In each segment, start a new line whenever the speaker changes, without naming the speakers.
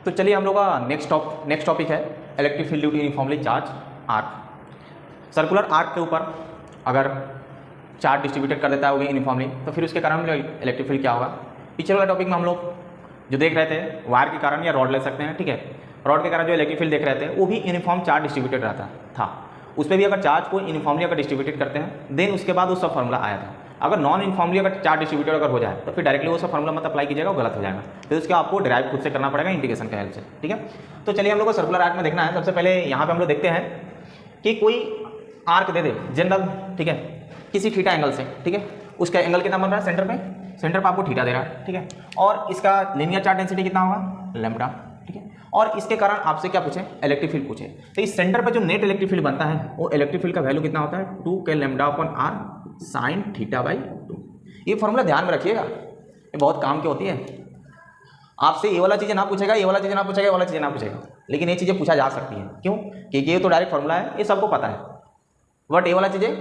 तो चलिए हम लोग का नेक्स्ट टॉपिक है electric field due to uniformly charge arc. Circular arc के ऊपर अगर चार्ज डिस्ट्रीब्यूटेड कर देता है वो यूनिफॉर्मली, तो फिर उसके कारण इलेक्ट्रिक फील्ड क्या होगा। पिछले वाला टॉपिक में हम लोग जो देख रहे थे वायर के कारण या रॉड ले सकते हैं, ठीक है। रॉड के कारण जो इलेक्ट्रिक फील्ड देख रहे थे वो भी यूनिफॉर्म चार्ज डिस्ट्रीब्यूटेड रहता था। उस पर भी अगर चार्ज को यूनिफॉर्मली अगर डिस्ट्रीब्यूटेड करते हैं देन उसके बाद उसका फॉर्मूला आया था। अगर नॉन यूनिफॉर्मली अगर चार्ज डिस्ट्रीब्यूटेड अगर हो जाए तो फिर डायरेक्टली वो सब फॉर्मूला मत अप्लाई कीजिएगा, वो गलत हो जाएगा। तो उसके आपको डिराइव खुद से करना पड़ेगा इंटीग्रेशन का हेल्प से, ठीक है। तो चलिए हम लोग को सर्कुलर आर्क में देखना है। सबसे पहले यहाँ पे हम लोग देखते हैं कि कोई आर्क दे दे जनरल, ठीक है, किसी थीटा एंगल से, ठीक है। उसका एंगल कितना बन रहा है सेंटर पे आपको थीटा दे रहा है, ठीक है। और इसका लीनियर चार्ज डेंसिटी कितना होगा लैम्बडा, ठीक है। और इसके कारण आपसे क्या पूछे इलेक्ट्रिक फील्ड पूछे। तो इस सेंटर पे जो नेट इलेक्ट्रिक फील्ड बनता है वो इलेक्ट्रिक फील्ड का वैल्यू कितना होता है 2k lambda upon r sine theta by 2। ये फॉर्मूला ध्यान में रखिएगा, ये बहुत काम की होती है। आपसे ये वाला चीज़ें ना पूछेगा, ये वाला चीज़ें ना पूछेगा, ये वाला चीज़ें ना पूछेगा, लेकिन ये चीज़ें पूछा जा सकती है। क्यों? क्योंकि ये तो डायरेक्ट फॉर्मूला है, ये सबको पता है। बट ये वाला चीज़ें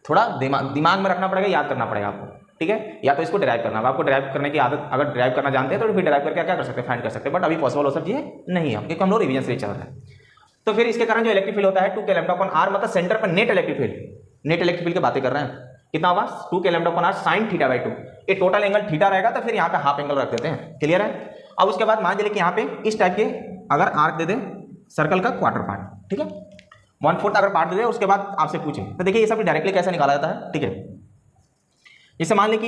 थोड़ा दिमाग में रखना पड़ेगा, याद करना पड़ेगा आपको, ठीक है। या तो इसको ड्राइव करना होगा, आपको ड्राइव करने की आदत अगर ड्राइव करना जानते हैं तो फिर ड्राइव करके क्या कर सकते हैं, फाइंड कर सकते हैं। बट अभी पॉसिबल हो सकती है नहीं है क्योंकि हम लोग रिवीजन से चल रहे हैं। तो फिर इसके कारण जो इलेक्ट्रिक फील्ड होता है 2k लैम्बडा अपॉन r, मतलब सेंटर पर नेट इलेक्ट्रिक फील्ड की बातें कर रहे हैं। कितना होगा 2k lambda upon r sine theta by 2। ये टोटल एंगल थीटा रहेगा तो फिर यहाँ पे हाफ एंगल रख देते हैं, क्लियर है। अब उसके बाद मान लीजिए कि यहाँ पे इस टाइप के अगर आर्क दे दे सर्कल का क्वार्टर पार्ट, ठीक है, 1/4 अगर पार्ट दे दे, उसके बाद आपसे पूछे तो देखिए ये सब डायरेक्टली कैसे निकाला जाता है, ठीक है। जैसे मान ली कि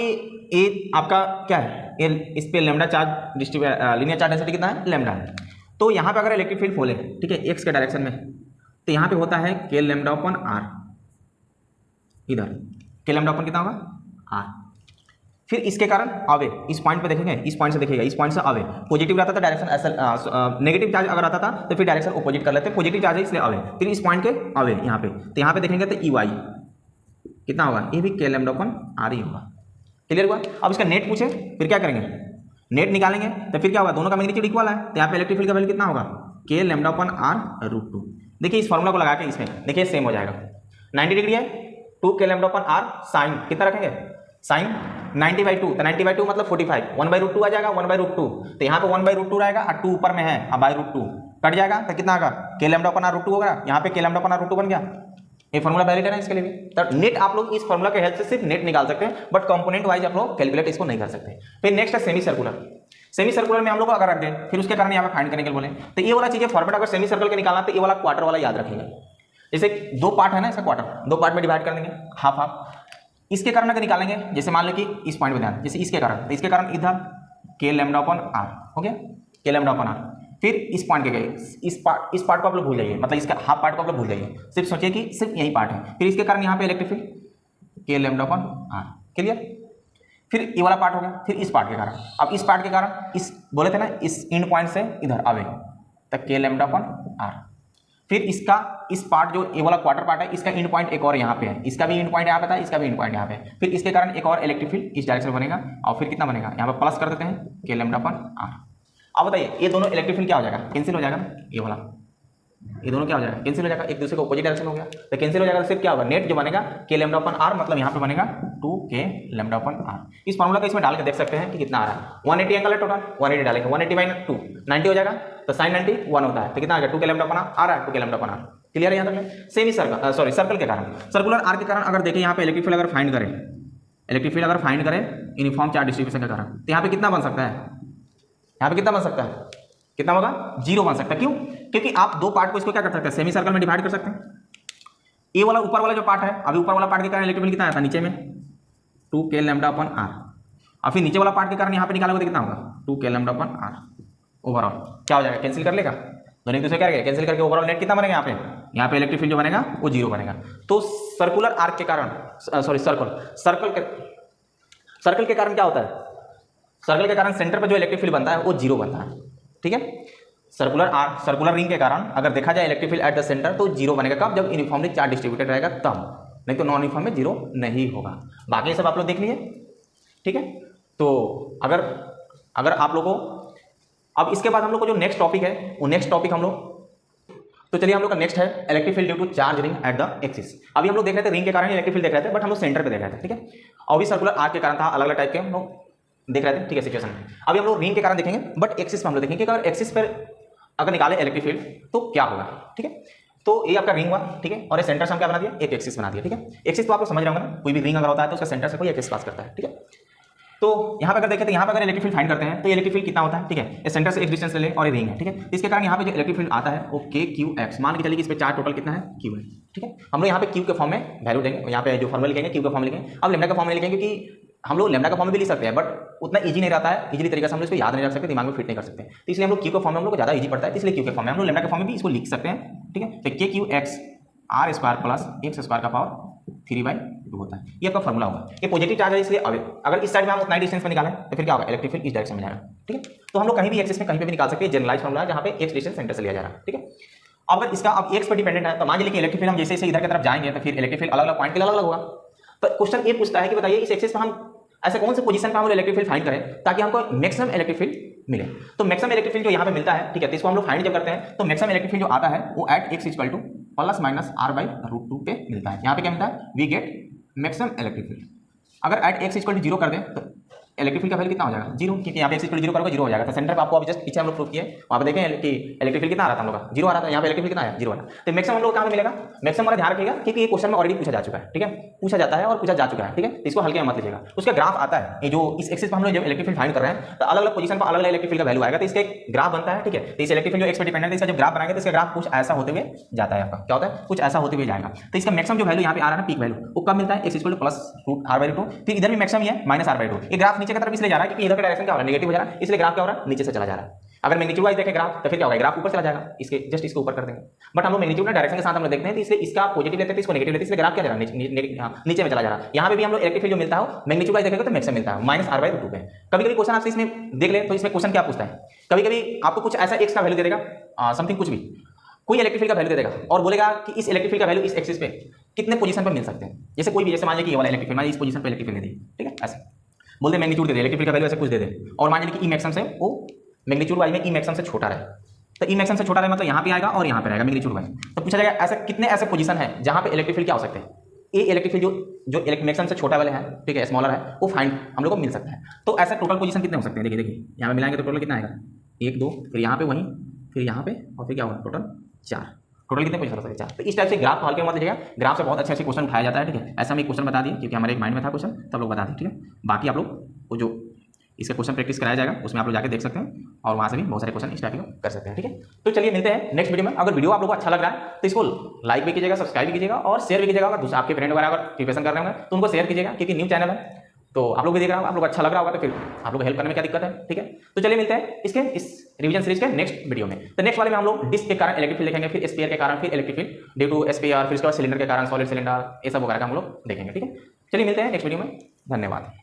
ये आपका क्या है, ये इस पे lambda charge linear charge density कितना है लैम्बडा है। तो यहाँ पे अगर इलेक्ट्रिक फील्ड खोले, ठीक है, एक्स के डायरेक्शन में, तो यहाँ पे होता है k लैम्बडा अपॉन r, इधर k लैम्बडा अपॉन कितना होगा r। फिर इसके कारण अवे इस पॉइंट पे देखेंगे, इस पॉइंट से देखिएगा, इस पॉइंट से अवे पॉजिटिव रहता था डायरेक्शन ऐसा, नेगेटिव चार्ज अगर आता था तो फिर डायरेक्शन अपोजिट कर लेते, पॉजिटिव चार्ज है इसलिए अवे। फिर इस पॉइंट के अवे यहाँ पे, तो यहाँ पे देखेंगे तो ई वाई कितना होगा, ये भी k लैम्बडा अपॉन r ही होगा, क्लियर हुआ। अब इसका नेट पूछे फिर क्या करेंगे, नेट निकालेंगे तो फिर क्या होगा, दोनों का मैग्नीट्यूड इक्वल है तो यहाँ पे इलेक्ट्रिक फील्ड का वैल्यू कितना होगा k lambda upon r root 2। देखिए इस फॉर्मूला को लगा के इसमें देखिए सेम हो जाएगा, 90 डिग्री है 2k lambda upon r sign कितना रखेंगे साइन 90/2, तो 90/2 मतलब 45, 1/√2 आ जाएगा 1/√2। तो यहाँ पे 1/√2 रहेगा और 2 ऊपर में है, अब /√2 कट जाएगा तो कितना होगा k lambda upon r root 2 होगा। यहाँ पे k lambda upon r root 2 बन गया। ये फॉर्मूला वैलिड है ना इसके लिए भी। तो नेट आप लोग इस फॉर्मूला के हेल्प से सिर्फ नेट निकाल सकते हैं, बट कंपोनेंट वाइज आप लोग कैलकुलेट इसको नहीं कर सकते। फिर नेक्स्ट है सेमी सर्कुलर। सेमी सर्कुलर में हम लोग अगर रख दें फिर उसके कारण यहाँ पे फाइंड करने के लिए बोले तो ये वाला चीजें फॉर्मेट अगर सेमी सर्कल के निकालना तो ये वाला क्वार्टर वाला याद रखेंगे। जैसे दो पार्ट है ना, इसका क्वार्टर दो पार्ट में डिवाइड कर देंगे हाफ हाफ। इसके कारण अगर निकालेंगे, जैसे मान लो कि इस पॉइंट में ध्यान, जैसे इसके कारण, तो इसके कारण इधर k लैम्बडा अपॉन r हो गया, k लैम्बडा अपॉन r। फिर इस पॉइंट के गए, इस पार्ट को आप लोग भूल जाइए, मतलब इसका हाफ पार्ट को आप लोग भूल जाइए, सिर्फ सोचिए कि सिर्फ यही पार्ट है। फिर इसके कारण यहाँ पे electric field k lambda upon r, clear. फिर ये वाला पार्ट हो गया। फिर इस पार्ट के कारण, अब इस पार्ट के कारण इस बोले थे ना इस इंड पॉइंट से इधर अवे तक k लैम्बडा अपॉन r। फिर इसका इस पार्ट जो ये वाला क्वार्टर पार्ट है इसका इंड पॉइंट एक और यहाँ पे है, इसका भी इंड पॉइंट यहाँ पे था, इसका भी इंड पॉइंट यहाँ पे। फिर इसके कारण एक और इलेक्ट्रिक फील्ड इस डायरेक्शन बनेगा और फिर कितना बनेगा यहाँ पे प्लस कर देते हैं k लैम्बडा अपॉन r। अब बताइए ये दोनों इलेक्ट्रिक फील्ड क्या हो जाएगा, कैंसिल हो जाएगा ना, ये वाला ये दोनों क्या हो जाएगा कैंसिल हो जाएगा, एक दूसरे का अपोजिट डायरेक्शन हो गया तो कैंसिल हो जाएगा। तो सिर्फ क्या होगा नेट जो बनेगा k लैम्बडा अपॉन r, मतलब यहाँ पे बनेगा 2k लैम्बडा अपॉन r। इस फॉर्मूला को इसमें डाल के देख सकते हैं कि कितना आ रहा है। 180 एंगल है टोटल, 180 डालेंगे 180/2 90 हो जाएगा, तो साइन 90 1 होता है, तो कितना आ गया 2k लैम्बडा अपॉन r आ रहा है 2k lambda upon r, clear है यहाँ तक। सेमी सर्कल सॉरी सर्कल के कारण, सर्कुलर आर्क के कारण अगर देखें यहाँ पे इलेक्ट्रिक फील्ड अगर फाइंड करें, इलेक्ट्रिक फील्ड अगर फाइंड करें यूनिफॉर्म चार्ज डिस्ट्रीब्यूशन के कारण, तो यहाँ पे कितना बन सकता है, यहाँ पे कितना बन सकता है, कितना होगा 0 बन सकता है। क्यों? क्योंकि आप दो पार्ट को इसको क्या कर सकते हैं सेमी सर्कल में डिवाइड कर सकते हैं। ये वाला ऊपर वाला जो पार्ट है, अभी ऊपर वाला पार्ट के कारण इलेक्ट्रिक फील्ड कितना आया था नीचे में 2k लैम्बडा अपॉन r, और फिर नीचे वाला पार्ट के कारण यहाँ पे निकालोगे तो कितना होगा 2k lambda upon r। Overall क्या हो जाएगा कैंसिल कर लेगा, दोनों एक दूसरे क्या करेगा कैंसिल करके ओवरऑल नेट कितना बनेगा यहाँ पे इलेक्ट्रिक फील्ड जो बनेगा वो 0 बनेगा। तो सर्कुलर आर्क के कारण सॉरी सर्कल के कारण क्या होता है, सर्कल के कारण सेंटर पर जो इलेक्ट्रिक फील्ड बनता है वो 0 बनता है, ठीक है। सर्कुलर रिंग के कारण अगर देखा जाए electric field at the centre तो 0 बनेगा, कब जब यूनिफॉर्मली चार्ज डिस्ट्रीब्यूटेड रहेगा तब, नहीं तो नॉन यूनिफॉर्म में 0 नहीं होगा। बाकी सब आप लोग देख लीजिए, ठीक है। तो अगर आप लोगों को अब इसके बाद हम लोग को जो नेक्स्ट टॉपिक है वो नेक्स्ट टॉपिक हम लोग, तो चलिए हम लोग का नेक्स्ट है electric field due to charge ring at the axis. अभी हम लोग देख रहे थे रिंग के कारण इलेक्ट्रिक फील्ड देख रहे थे, बट हम लोग सेंटर पे देख रहे थे, ठीक है। और भी सर्कुलर आर्क के कारण था, अलग अलग टाइप के हम लोग देख रहे थे, ठीक है सिचुएशन में। अभी हम लोग रिंग के कारण देखेंगे, बट एक्सिस में हम लोग देखेंगे कि अगर एक्सिस पर अगर निकाले इलेक्ट्रिक फील्ड तो क्या होगा, ठीक है। तो ये आपका रिंग हुआ, ठीक है, और ये सेंटर से हम क्या बना दिया, एक एक्सिस बना दिया, ठीक है। एक्सिस तो आप लोग समझ रहे होंगे ना, कोई भी रिंग अगर होता है तो उसका सेंटर से कोई एक्सिस पास करता है, ठीक है। तो यहाँ पे अगर देखें तो यहाँ पे अगर इलेक्ट्रिक फील्ड फाइंड करते हैं तो इलेक्ट्रिक फील्ड कितना होता है, ठीक है, ये सेंटर से एक डिस्टेंस ले लें और ये रिंग है, ठीक है। इसके कारण यहाँ पे जो इलेक्ट्रिक फील्ड आता है वो के क्यू एक्स, मान के चलिए कि इस पे चार्ज टोटल कितना है, क्यू है, ठीक है। हम लोग यहाँ पे क्यू के फॉर्म में वैल्यू देंगे, यहाँ पे जो फॉर्मूला लिखेंगे क्यू का फॉर्म लिखेंगे। अब लेमडा का फॉर्म में लिखेंगे क्योंकि हम लोग लेमडा का फॉर्म में भी लिख सकते हैं, बट उतना इजी नहीं रहता है, इजीली तरीके से हम लोग इसको याद नहीं रख सकते, दिमाग में फिट नहीं कर सकते, तो इसलिए हम लोग क्यू के फॉर्म में हम लोग को ज़्यादा इजी पड़ता है, इसलिए क्यू के फॉर्म में हम लोग लेमडा के फॉर्म में भी इसको लिख सकते हैं, ठीक है। तो K Q X R square plus X square का पावर 3/2 होता है, ये आपका फॉर्मूला होगा। ये पॉजिटिव चार्ज है इसलिए अगर इस साइड में हम उतना डिस्टेंस में निकालें तो फिर क्या होगा, इलेक्ट्रिक फील्ड इस डायरेक्शन में जाएगा, ठीक है। तो हम लोग कहीं भी एक्सिस में कहीं पे भी निकाल सकते हैं, जनरलाइज फॉर्मूला है जहाँ पे एक्स डिस्टेंस सेंटर से लिया जा रहा है, ठीक है। अगर इसका अब एक्स पर डिपेंडेंट है तो मान लीजिए कि इलेक्ट्रिक फील्ड हम जैसे इधर की तरफ जाएंगे तो फिर इलेक्ट्रिक फील्ड अलग अलग पॉइंट के लिए अलग अलग होगा। तो क्वेश्चन ये पूछता है कि बताइए इस एक्सिस पर हम ऐसे कौन से पोजीशन पर हम इलेक्ट्रिक फील्ड फाइंड करें ताकि हमको मैक्सिमम इलेक्ट्रिक फील्ड मिले। तो मैक्सिमम इलेक्ट्रिक फील्ड जो यहाँ पे मिलता है, ठीक है, तो इसको हम लोग फाइंड जब करते हैं तो मैक्सिमम इलेक्ट्रिक फील्ड जो आता है वो at X equal to plus minus r/√2 पे मिलता है। यहाँ पे क्या मिलता है, we get maximum electric field. अगर एट एक्स इक्वल टू 0 कर दें तो इलेक्ट्रिक फील्ड का वैल्यू कितना हो जाएगा, 0, क्योंकि यहाँ पे एक्स इक्वल टू 0 करोगे 0 हो जाएगा। तो सेंटर पे आपको अभी जस्ट पीछे हम लोग प्रूफ किए, वहाँ पे देखें कि इलेक्ट्रिक फील्ड कितना आ रहा था हम लोग का, 0 आ रहा था, यहाँ पे इलेक्ट्रिक फील्ड कितना आया, 0 आया। तो मैक्सिमम हम लोग कहाँ पे मिलेगा, मैक्सिमम वाला ध्यान रखिएगा क्योंकि ये क्वेश्चन में ऑलरेडी पूछा जा चुका है, ठीक है, पूछा जाता है और पूछा जा चुका है, ठीक है। तो इसको हल्के में मत लीजिएगा। उसका ग्राफ आता है, ये जो इस एक्सिस पर हम लोग जब इलेक्ट्रिक फील्ड फाइंड कर रहे हैं तो अलग अलग पोजीशन पर अलग अलग इलेक्ट्रिक फील्ड का वैल्यू आएगा, तो इसका एक ग्राफ बनता है, ठीक है। तो इस इलेक्ट्रिक फील्ड जो एक्स पे डिपेंडेंट है इसका जब ग्राफ बनाएंगे तो इसका ग्राफ कुछ ऐसा होते हुए जाता है, आपका क्या होता है, कुछ ऐसा होते हुए जाएगा। तो इसका मैक्सिमम जो वैल्यू यहाँ पे आ रहा है, पीक वैल्यू, वो कब मिलता है, x equal to plus r/2, फिर इधर भी मैक्सिमम है माइनस r/2। ये ग्राफ नीचे की तरफ इसलिए जा रहा है क्योंकि इधर का डायरेक्शन क्या हो रहा है, नेगेटिव हो जा रहा है, इसलिए ग्राफ क्या हो रहा है, नीचे से चला जा रहा है। अगर मैग्नीट्यूड वाइज देखें ग्राफ तो फिर क्या होगा, ग्राफ ऊपर चला जाएगा, इसके जस्ट इसको ऊपर कर देंगे। बट हम लोग मैग्नीट्यूड ना डायरेक्शन के साथ हम लोग देखते हैं, तो इसलिए इसका पॉजिटिव लेते हैं, इसको नेगेटिव लेते हैं, इसलिए ग्राफ क्या जा रहा है, नीचे में चला जा रहा है। यहाँ पे भी हम लोग इलेक्ट्रिक फील्ड जो मिलता है मैग्नीट्यूड वाइज देखेंगे तो मैक्सिमम मिलता है माइनस r/2 पे। कभी कभी क्वेश्चन आपसे इसमें देख ले तो इसमें क्वेश्चन क्या पूछता है, कभी कभी आपको कुछ ऐसा एक्स का वैल्यू दे देगा, समथिंग कुछ भी, कोई इलेक्ट्रिक फील्ड का वैल्यू दे देगा और बोलेगा कि इस इलेक्ट्रिक फील्ड का वैल्यू इस एक्सिस पे कितने पोजीशन पर मिल सकते हैं। जैसे कोई भी, जैसे मान लीजिए कि ये वाला इलेक्ट्रिक फील्ड, मान लीजिए इस पोजीशन पे इलेक्ट्रिक फील्ड दे दी, ठीक है, ऐसे बोलते हैं मैग्नीट्यूड दे दे, इलेक्ट्रिक फील्ड का वैल्यू ऐसे कुछ दे दे, और मान लीजिए कि ई मैक्सिमम से वो मैग्नीट्यूड वाइज में ई मैक्सिमम से छोटा रहे, तो ई मैक्सिमम से छोटा रहे मतलब यहाँ पे आएगा और यहाँ पे रहेगा मैग्नीट्यूड वाइज। तो पूछा जाएगा ऐसे कितने ऐसे पोजीशन है जहाँ पे इलेक्ट्रिक फील्ड क्या हो सकते हैं, ये इलेक्ट्रिक फील्ड जो मैक्सिमम से छोटा वाले हैं, ठीक है, स्मॉलर है, वो फाइंड हम लोग को मिल सकता है। तो ऐसे टोटल पोजीशन कितने हो सकते हैं, देखिए देखिए यहाँ पे मिलाएंगे तो टोटल कितना आएगा, 1 2, फिर यहाँ पे वहीं, फिर यहाँ पे, और फिर क्या होगा, टोटल 4। टोटल कितने पोजीशन हो सकते हैं, 4। तो इस टाइप से ग्राफ हल्के मत लीजिएगा, ग्राफ से बहुत अच्छे अच्छे क्वेश्चन उठाया जाता है, ठीक है। ऐसा हम एक क्वेश्चन बता दिए क्योंकि हमारे एक माइंड में था क्वेश्चन, तब लोग बता दिए, ठीक है। बाकी आप लोग वो जो इसका क्वेश्चन प्रैक्टिस कराया जाएगा उसमें आप लोग जाके देख सकते हैं और वहाँ से भी बहुत सारे क्वेश्चन इस टाइप के कर सकते हैं, ठीक है। तो चलिए मिलते हैं नेक्स्ट वीडियो में। अगर वीडियो आप लोगों को अच्छा लग रहा है तो इसको लाइक भी कीजिएगा, सब्सक्राइब भी कीजिएगा और शेयर भी कीजिएगा। अगर दूसरे आपके फ्रेंड वगैरह अगर प्रिपरेशन कर रहे होंगे तो उनको शेयर कीजिएगा क्योंकि न्यू चैनल है, तो आप लोग भी देख रहे होगा, आप लोग अच्छा लग रहा होगा तो फिर आप लोग हेल्प करने में क्या दिक्कत है, ठीक है। तो चलिए मिलते हैं इसके इस रिवीजन सीरीज के नेक्स्ट वीडियो में। तो नेक्स्ट वाले में हम लोग डिस्क के कारण इलेक्ट्रिक फील्ड देखेंगे, फिर स्फीयर के कारण, फिर electric field due to sphere, फिर उसके बाद सिलेंडर के कारण, सॉलिड सिलेंडर, ये सब वगैरह का हम लोग देखेंगे, ठीक है। चलिए मिलते हैं नेक्स्ट वीडियो में, धन्यवाद।